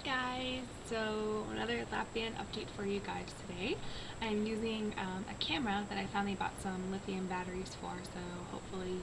Hey guys, so another lap band update for you guys today. I'm using a camera that I finally bought some lithium batteries for, so hopefully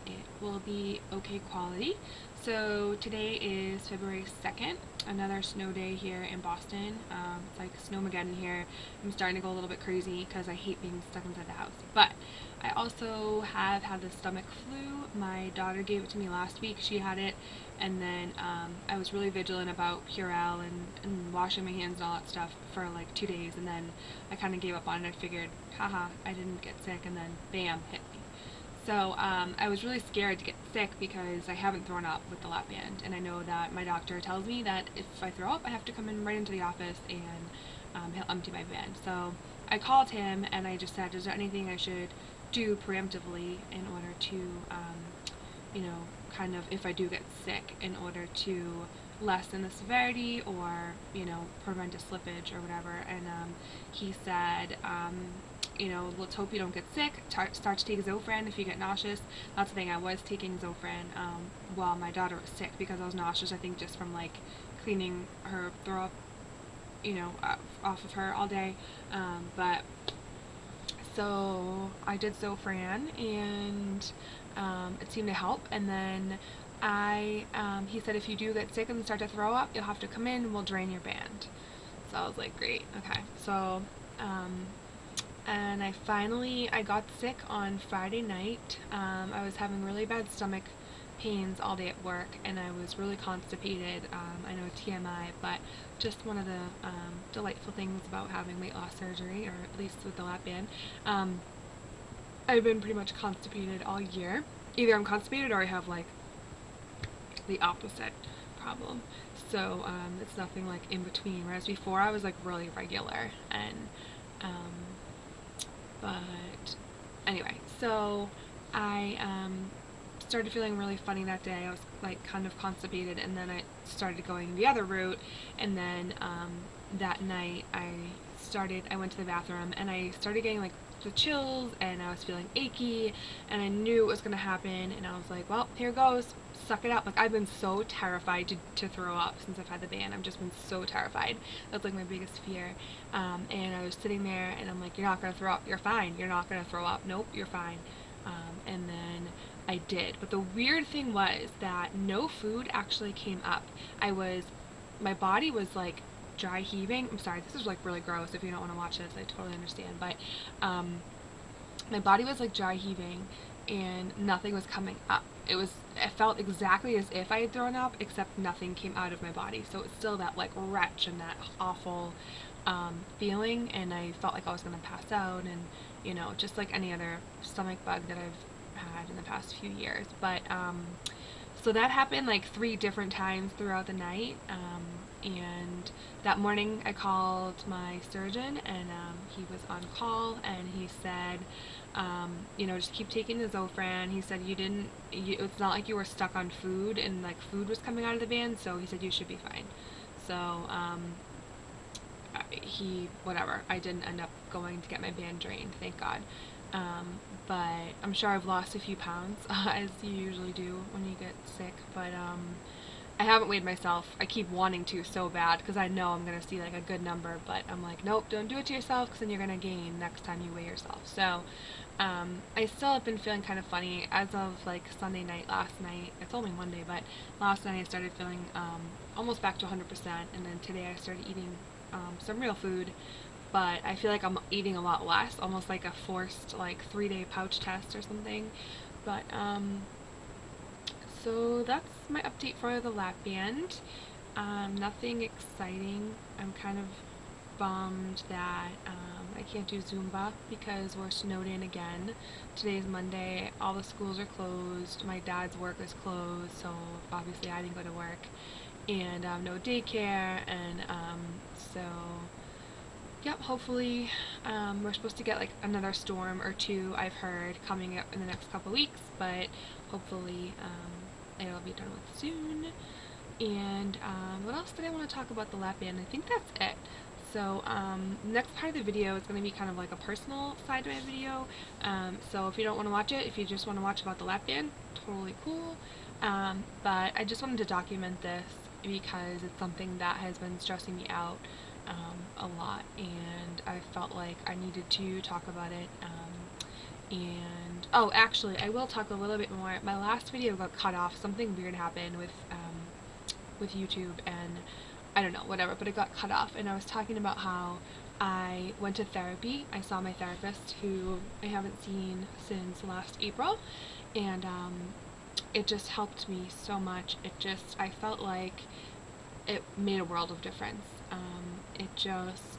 it will be okay quality. So today is February 2nd, another snow day here in Boston. It's like snowmageddon here. I'm starting to go a little bit crazy because I hate being stuck inside the house. But I also have had the stomach flu. My daughter gave it to me last week. She had it, and then I was really vigilant about Purell and washing my hands and all that stuff for like 2 days, and then I kind of gave up on it. I figured, haha, I didn't get sick, and then bam, hit me. So I was really scared to get sick because I haven't thrown up with the lap band, and I know that my doctor tells me that if I throw up, I have to come in right into the office and he'll empty my band. So I called him and I just said, is there anything I should do preemptively in order to, you know, kind of, if I do get sick, in order to lessen the severity or, you know, prevent a slippage or whatever. And he said, let's hope you don't get sick. Start to take Zofran if you get nauseous. That's the thing, I was taking Zofran while my daughter was sick because I was nauseous, I think just from like cleaning her throw up, off of her all day. But so I did Zofran, and it seemed to help. And then he said if you do get sick and start to throw up, you'll have to come in and we'll drain your band. So I was like, great, okay. So, and I got sick on Friday night. I was having really bad stomach pains all day at work, and I was really constipated. I know TMI, but just one of the delightful things about having weight loss surgery, or at least with the lap band. I've been pretty much constipated all year. Either I'm constipated or I have like the opposite problem. So it's nothing like in between. Whereas before I was like really regular, and but anyway, so I started feeling really funny that day. I was like kind of constipated, and then I started going the other route, and then that night I went to the bathroom and I started getting like the chills, and I was feeling achy, and I knew it was going to happen, and I was like, well, here goes, suck it up. Like, I've been so terrified to throw up since I've had the band. I've just been so terrified. That's like my biggest fear. And I was sitting there and I'm like, you're not going to throw up, you're fine, you're not going to throw up, nope, you're fine. And then I did. But the weird thing was that no food actually came up. My body was like dry heaving. I'm sorry, this is like really gross. If you don't want to watch this, I totally understand. But my body was like dry heaving and nothing was coming up. It felt exactly as if I had thrown up, except nothing came out of my body. So it's still that like retch and that awful feeling, and I felt like I was gonna pass out, and just like any other stomach bug that I've had in the past few years. But so that happened like 3 different times throughout the night. And that morning I called my surgeon, and he was on call, and he said, just keep taking the Zofran. He said it's not like you were stuck on food and like food was coming out of the band, so he said you should be fine. So whatever, I didn't end up going to get my band drained, thank God. But I'm sure I've lost a few pounds, as you usually do when you get sick, but I haven't weighed myself. I keep wanting to so bad because I know I'm going to see like a good number, but I'm like, nope, don't do it to yourself because then you're going to gain next time you weigh yourself. So I still have been feeling kind of funny as of like Sunday night, last night. It's only Monday, but last night I started feeling almost back to 100%, and then today I started eating some real food, but I feel like I'm eating a lot less, almost like a forced like 3-day pouch test or something. But so that's my update for the lap band. Nothing exciting. I'm kind of bummed that I can't do Zumba because we're snowed in again. Today's Monday, all the schools are closed, my dad's work is closed, so obviously I didn't go to work, and no daycare, and so yep, hopefully we're supposed to get like another storm or two, I've heard, coming up in the next couple weeks, but hopefully it'll be done with soon. And what else did I want to talk about the lap band? I think that's it. So next part of the video is going to be kind of like a personal side of my video. So if you don't want to watch it, if you just want to watch about the lap band, totally cool. But I just wanted to document this because it's something that has been stressing me out a lot, and I felt like I needed to talk about it. And oh, actually, I will talk a little bit more. My last video got cut off. Something weird happened with YouTube, and I don't know, whatever, but it got cut off. And I was talking about how I went to therapy. I saw my therapist, who I haven't seen since last April, and it just helped me so much. I felt like it made a world of difference.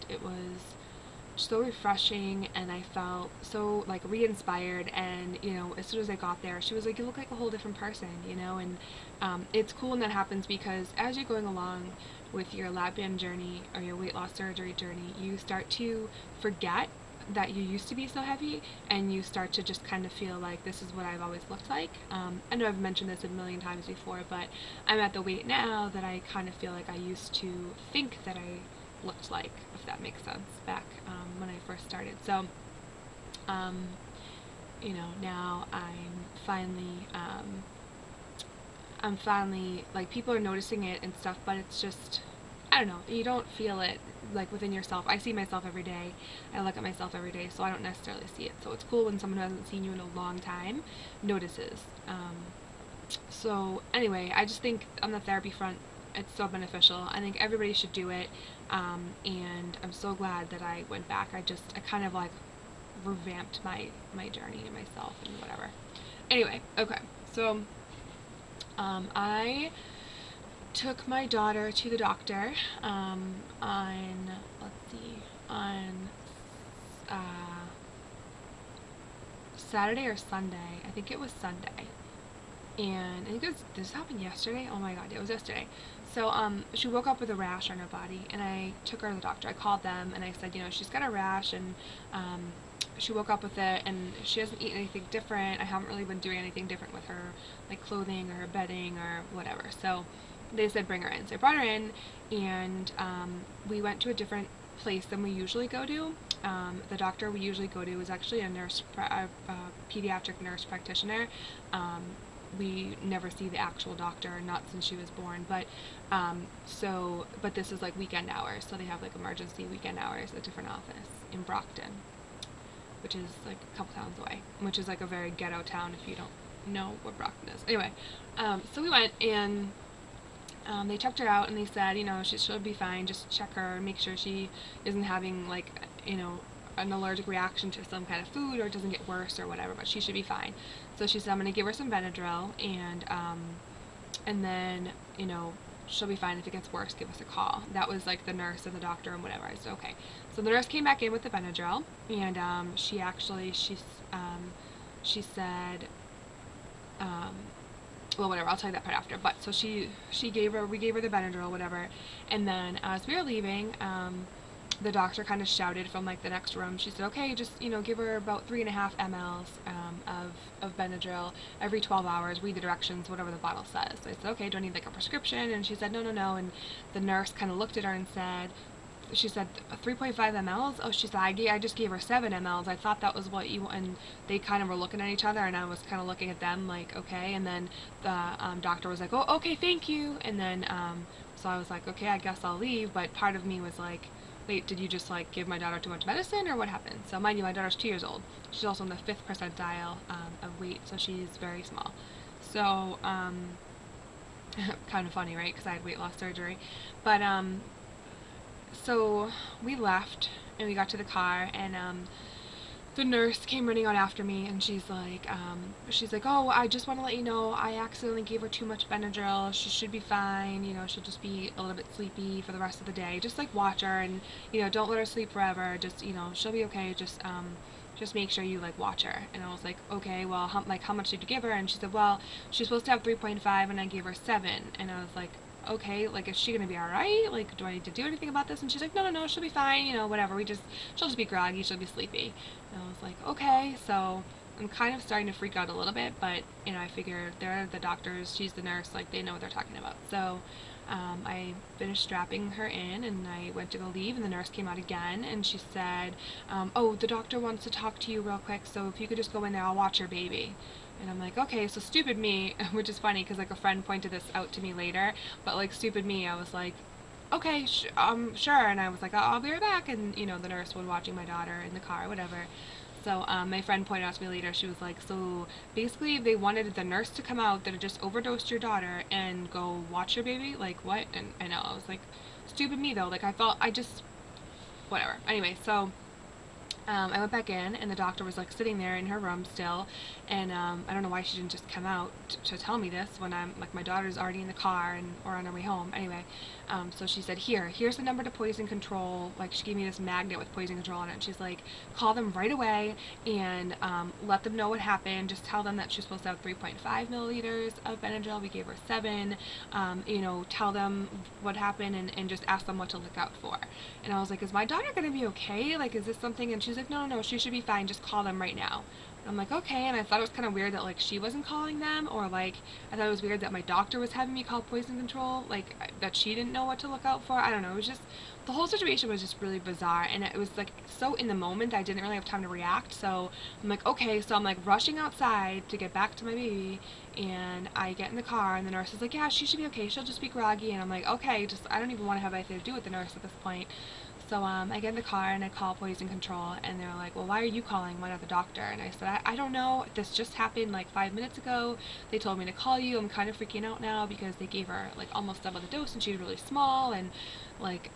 It was so refreshing, and I felt so like re-inspired. And as soon as I got there, she was like, "You look like a whole different person," and it's cool when that happens, because as you're going along with your lap band journey or your weight loss surgery journey, you start to forget that you used to be so heavy, and you start to just kind of feel like, this is what I've always looked like. I know I've mentioned this a million times before, but I'm at the weight now that I kind of feel like I used to think that I looked like, if that makes sense, back when I first started. So, um, now I'm finally, like, people are noticing it and stuff, but it's just, I don't know, you don't feel it, like, within yourself. I see myself every day. I look at myself every day, so I don't necessarily see it. So it's cool when someone who hasn't seen you in a long time notices. So anyway, I just think on the therapy front, it's so beneficial. I think everybody should do it, and I'm so glad that I went back. I kind of, like, revamped my journey and myself and whatever. Anyway, okay, so I took my daughter to the doctor on, let's see, on Saturday or Sunday. I think it was Sunday. And I think this happened yesterday. Oh my god, it was yesterday. So she woke up with a rash on her body, and I took her to the doctor. I called them and I said, she's got a rash, and she woke up with it, and she hasn't eaten anything different. I haven't really been doing anything different with her, like clothing or her bedding or whatever. So they said bring her in. So I brought her in, and we went to a different place than we usually go to. The doctor we usually go to is actually a pediatric nurse practitioner. We never see the actual doctor, not since she was born, but but this is like weekend hours, so they have like emergency weekend hours at a different office in Brockton, which is like a couple towns away, which is like a very ghetto town if you don't know what Brockton is. Anyway, so we went, and they checked her out, and they said, she'll be fine. Just check her, make sure she isn't having like, an allergic reaction to some kind of food, or it doesn't get worse or whatever, but she should be fine. So she said, I'm going to give her some Benadryl, and then, she'll be fine. If it gets worse, give us a call. That was like the nurse and the doctor and whatever. I said, okay. So the nurse came back in with the Benadryl, and she said, well, whatever, I'll tell you that part after. But so we gave her the Benadryl, whatever, and then as we were leaving, the doctor kind of shouted from like the next room. She said, okay, just give her about 3.5 mLs of Benadryl every 12 hours. Read the directions, whatever the bottle says. So I said, okay, do I need like a prescription? And she said, no, no, no. And the nurse kind of looked at her and said, she said 3.5 mLs. Oh, she said, I just gave her 7 mLs. I thought that was what you. And they kind of were looking at each other, and I was kind of looking at them like, okay. And then the doctor was like, oh, okay, thank you. And then so I was like, okay, I guess I'll leave. But part of me was like, wait, did you just like give my daughter too much medicine, or what happened? So mind you, my daughter's 2 years old. She's also in the 5th percentile of weight, so she's very small. So kind of funny, right? Because I had weight loss surgery. But so we left, and we got to the car, and the nurse came running out after me, and she's like, oh, I just want to let you know, I accidentally gave her too much Benadryl. She should be fine. She'll just be a little bit sleepy for the rest of the day. Just like watch her, and don't let her sleep forever. Just she'll be okay. Just make sure you like watch her. And I was like, okay, well, how much did you give her? And she said, well, she's supposed to have 3.5, and I gave her 7. And I was like, okay, like, is she gonna be alright? Like, do I need to do anything about this? And she's like, no, no, no, she'll be fine, whatever, she'll just be groggy, she'll be sleepy. And I was like, okay. So I'm kind of starting to freak out a little bit, but I figure they're the doctors, she's the nurse, like, they know what they're talking about. So I finished strapping her in, and I went to go leave, and the nurse came out again, and she said, oh, the doctor wants to talk to you real quick, so if you could just go in there, I'll watch your baby. And I'm like, okay, so stupid me, which is funny because like a friend pointed this out to me later, but like stupid me, I was like, okay, sure. And I was like, I'll be right back. And the nurse was watching my daughter in the car, whatever. So my friend pointed out to me later, she was like, so basically they wanted the nurse to come out that had just overdosed your daughter and go watch your baby? Like, what? And I know, I was like, stupid me though. Like, I just, whatever. Anyway, so I went back in, and the doctor was like sitting there in her room still, and I don't know why she didn't just come out to tell me this when I'm like my daughter's already in the car and or on her way home. Anyway, so she said, here's the number to poison control. Like she gave me this magnet with poison control on it, and she's like, call them right away and let them know what happened. Just tell them that she's supposed to have 3.5 milliliters of Benadryl. We gave her 7. Tell them what happened and just ask them what to look out for. And I was like, is my daughter gonna be okay? Like, is this something? And she's like, no, she should be fine. Just call them right now. And I'm like, okay. And I thought it was kind of weird that like she wasn't calling them, or like I thought it was weird that my doctor was having me call poison control, like that she didn't know what to look out for. I don't know. It was just the whole situation was just really bizarre, and it was like so in the moment I didn't really have time to react. So I'm like, okay. So I'm like rushing outside to get back to my baby, and I get in the car, and the nurse is like, yeah, she should be okay. She'll just be groggy. And I'm like, okay. Just I don't even want to have anything to do with the nurse at this point. So I get in the car and I call poison control, and they're like, well, why are you calling? Why not the doctor? And I said, I don't know. This just happened like 5 minutes ago. They told me to call you. I'm kind of freaking out now because they gave her like almost double the dose, and she's really small, and like,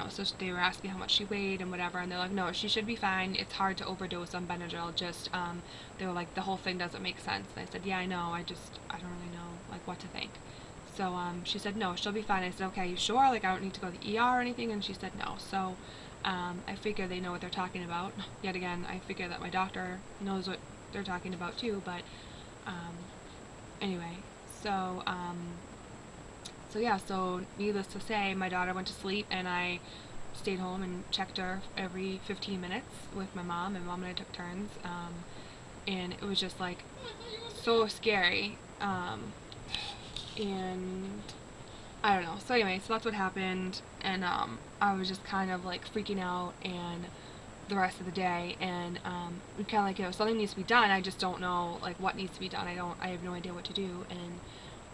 so they were asking how much she weighed and whatever, and they're like, no, she should be fine. It's hard to overdose on Benadryl. Just, they were like, the whole thing doesn't make sense. And I said, yeah, I know. I don't really know like what to think. So she said, no, she'll be fine. I said, okay, you sure? Like, I don't need to go to the ER or anything? And she said, no. So I figure they know what they're talking about. Yet again, I figure that my doctor knows what they're talking about too. But um, anyway, so yeah, so needless to say, my daughter went to sleep, and I stayed home and checked her every 15 minutes with my mom, and mom and I took turns. And it was just like so scary. And I don't know. So anyway, so that's what happened, and I was just kind of like freaking out, and the rest of the day, and kind of like, something needs to be done. I just don't know like what needs to be done. I have no idea what to do, and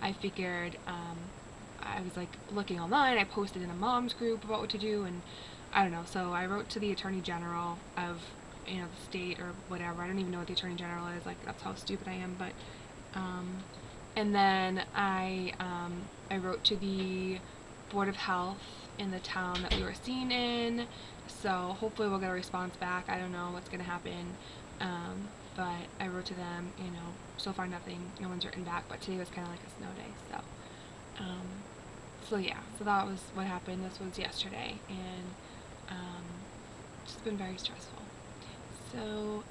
I figured I was like looking online. I posted in a mom's group about what to do, and I don't know. So I wrote to the Attorney General of the state or whatever. I don't even know what the Attorney General is. Like that's how stupid I am, but. And then I wrote to the Board of Health in the town that we were seen in, so hopefully we'll get a response back. I don't know what's going to happen, but I wrote to them, so far no one's written back, but today was kind of like a snow day, so yeah, so that was what happened. This was yesterday, and it's just been very stressful. So,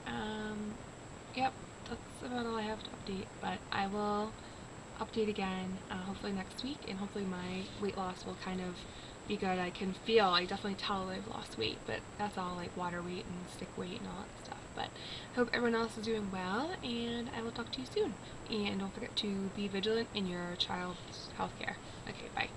yep, that's about all I have to update, but I will update again hopefully next week, and hopefully my weight loss will kind of be good. I definitely tell I've lost weight, but that's all like water weight and stick weight and all that stuff. But I hope everyone else is doing well, and I will talk to you soon. And don't forget to be vigilant in your child's healthcare. Okay, bye.